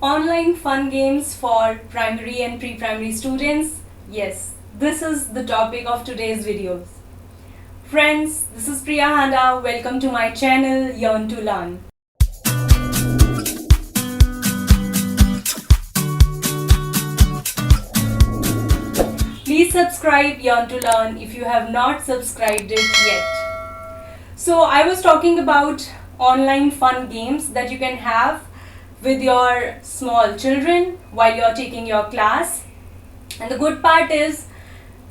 Online fun games for primary and pre-primary students. Yes, this is the topic of today's videos. Friends, this is Priya Handa. Welcome to my channel Yearn to Learn. Please subscribe Yearn to Learn if you have not subscribed it yet. So I was talking about online fun games that you can have with your small children while you're taking your class. And the good part is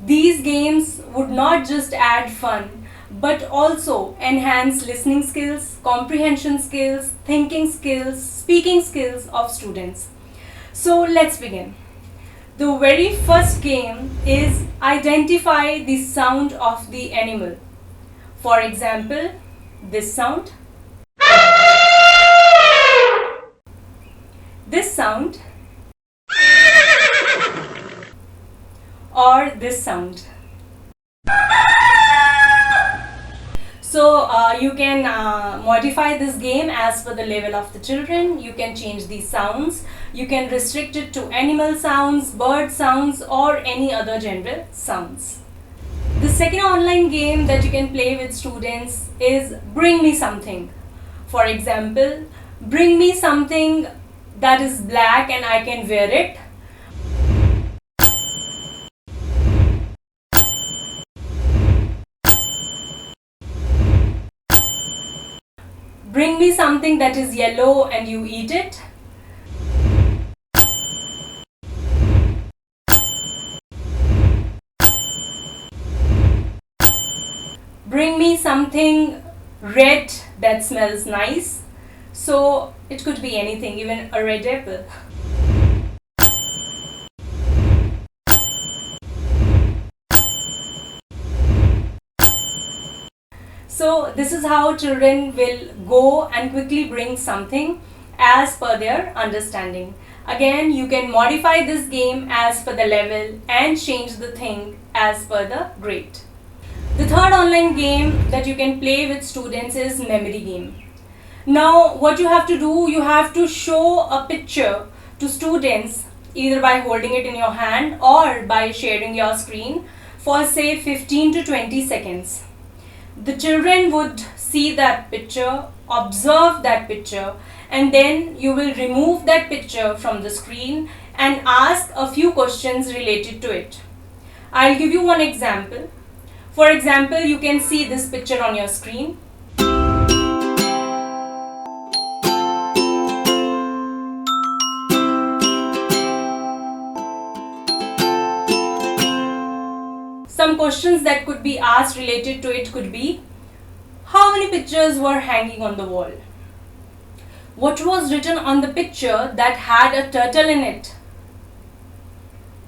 these games would not just add fun but also enhance listening skills, comprehension skills, thinking skills, speaking skills of students. So let's begin. The very first game is identify the sound of the animal. For example, this sound, this sound, or this sound. So you can modify this game as per the level of the children. You can change these sounds. You can restrict it to animal sounds, bird sounds, or any other general sounds. The second online game that you can play with students is Bring Me Something. For example, bring me something that is black and I can wear it. Bring me something that is yellow and you eat it. Bring me something red that smells nice. So it could be anything, even a red apple. So this is how children will go and quickly bring something as per their understanding. Again, you can modify this game as per the level and change the thing as per the grade. The third online game that you can play with students is memory game. Now what you have to do, you have to show a picture to students either by holding it in your hand or by sharing your screen for say 15 to 20 seconds. The children would see that picture, observe that picture, and then you will remove that picture from the screen and ask a few questions related to it. I'll give you one example. For example, you can see this picture on your screen. Some questions that could be asked related to it could be, how many pictures were hanging on the wall? What was written on the picture that had a turtle in it?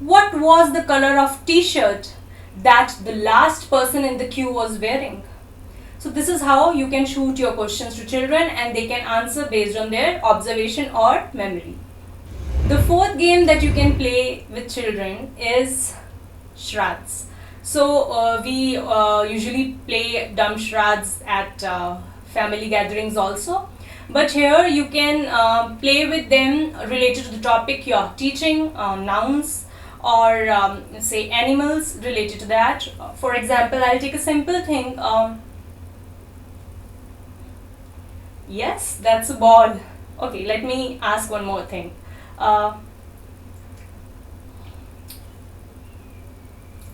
What was the color of t-shirt that the last person in the queue was wearing? So this is how you can shoot your questions to children and they can answer based on their observation or memory. The fourth game that you can play with children is Shrads. So we usually play dumb Shrads at family gatherings also. But here you can play with them related to the topic you're teaching, nouns or say animals related to that. For example, I'll take a simple thing. Yes, that's a ball. Okay, let me ask one more thing.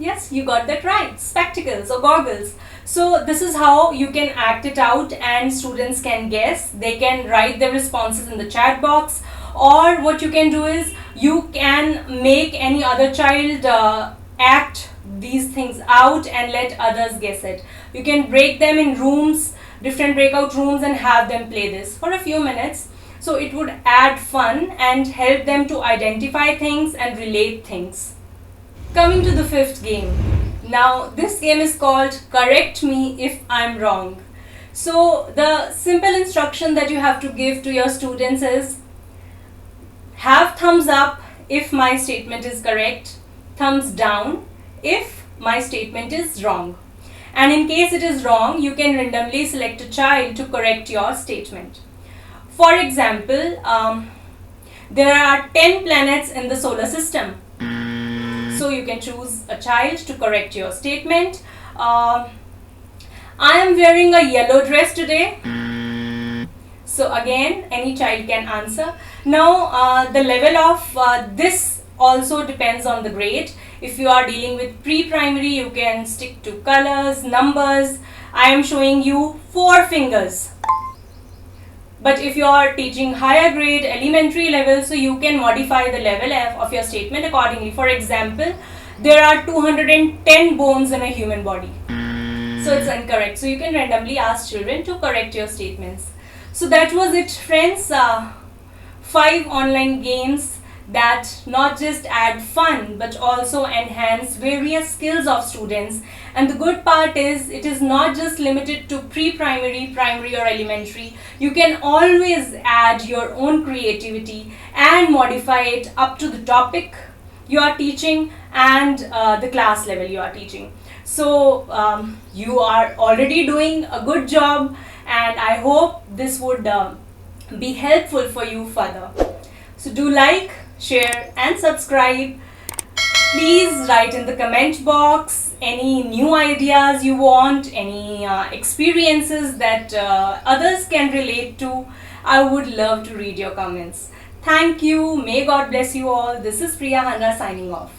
Yes, you got that right. Spectacles or goggles. So this is how you can act it out and students can guess. They can write their responses in the chat box, or what you can do is you can make any other child act these things out and let others guess it. You can break them in rooms, different breakout rooms, and have them play this for a few minutes. So it would add fun and help them to identify things and relate things. Coming to the fifth game. Now this game is called Correct Me If I'm Wrong. So the simple instruction that you have to give to your students is, have thumbs up if my statement is correct, thumbs down if my statement is wrong. And in case it is wrong, you can randomly select a child to correct your statement. For example, there are 10 planets in the solar system. So you can choose a child to correct your statement. I am wearing a yellow dress today. So again, any child can answer. Now the level of this also depends on the grade. If you are dealing with pre-primary, you can stick to colors, numbers. I am showing you 4 fingers. But if you are teaching higher grade, elementary level, so you can modify the level of your statement accordingly. For example, there are 210 bones in a human body. So it's incorrect. So you can randomly ask children to correct your statements. So that was it, friends. 5 online games that not just add fun but also enhance various skills of students. And the good part is it is not just limited to pre-primary, primary or elementary. You can always add your own creativity and modify it up to the topic you are teaching and the class level you are teaching. So you are already doing a good job, and I hope this would be helpful for you further. So do like, share and subscribe. Please write in the comment box any new ideas you want, any experiences that others can relate to. I would love to read your comments. Thank you. May God bless you all. This is Priya Hanna signing off.